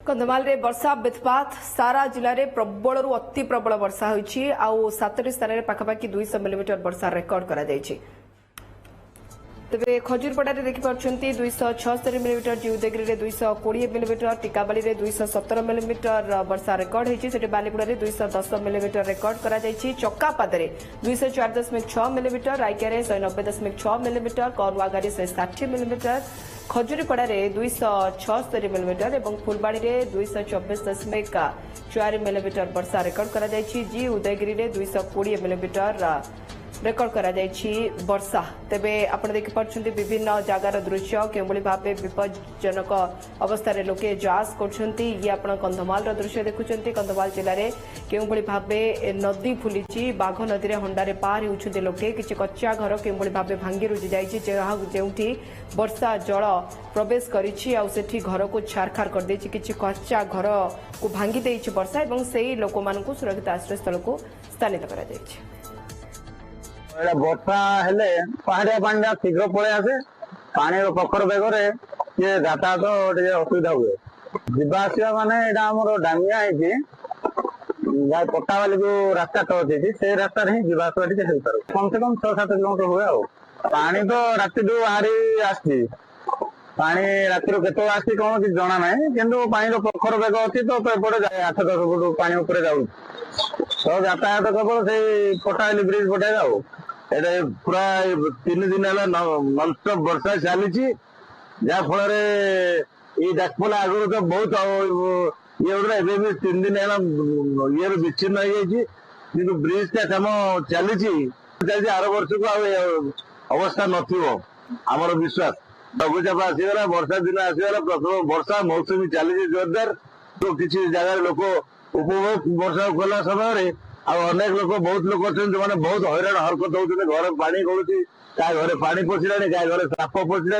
कंधमाल रे वर्षा बेतपात सारा जिले में प्रबल अति प्रबल वर्षा होती आउ 7टी स्थान में पाखापाखि 200 मिलीमीटर वर्षा रेकर्ड करा तेरे खजुरपड़ा देखिपुंट 276 मिलीमीटर जीवदेगी में 220 मिलीमीटर टिकाबाली में 217 मिलीमीटर वर्षा रेकर्ड होती बालीगुड़ा में 210 मिलीमीटर रेकर्ड करा चक्कापादे 204.6 millimetre Raikia 190.6 millimetre कौनवागा 160 millimetre खजुरीपड़ा 276 millimetre और फुलबाणी में 224.4 मिलीमीटर वर्षा रेकर्ड करा जी उदयगिरी में 220 मिलीमीटर रेकर्ड करा वर्षा तेबे आपण देखि पारछन्ती विभिन्न जगार दृश्य केवली भाबे विपज्जनक अवस्था रे लोके जास करछन्ती ये आपण कंधमाल रो दृश्य देखुछन्ती कंधमाल जिल्ला रे केवली भाबे नदी फुलिची बाघ नदी रे हंडारे पार होउछन्ती लोके किछि कच्चा घर केवली भाबे भांगी रुजि जाइछि जेउठी वर्षा जल प्रवेश करिछि आ सेठी घर को छारखार कर दैछि किछि कच्चा घर को भांगी दैछि वर्षा एवं सेही लोक मानकु सुरक्षित आश्रय स्थल को स्थानित करा दैछि वर्षा हेले पहाड़िया पानी शीघ्र पलि आसे पानी पखर बेगरे ये यातायात असुविधा हुए जीवा आसा माने डामिया पट्टा वाली जो रास्ता टच है से रास्ता ही जीवा आसा कम से कम 6-7 किलोमीटर हुए पानी तो राति बाहरी आसी पानी रातिर केत आसी कौन कि जना ना कि पानी पखर बेग अच्छी तो एपटे 8-10 फुट पानी उपर जाऊ तो यातायात केवल से पट्टावाली ब्रिज पटे जाऊ एटे पूरा 3 दिन है नॉनस्टॉप वर्षा चली जहाँफल ये डाकपला आगु तो बहुत ये भी 3 दिन है ये विच्छिन्न हो ब्रिज टा कम चली आर वर्ष को अवस्था नमर विश्वास लघुचाप आसीगला वर्षा दिन आसीगला प्रथम वर्षा मौसुमी चली जोरदार तो किसी जगह लोक उपभोग वर्षा कला समय अनेक लोक बहुत लोग अच्छे जो मैंने बहुत हैरान हरकत होते घर पानी गलुची क्या घरे पानी पशिला क्या घरे साप पशिला।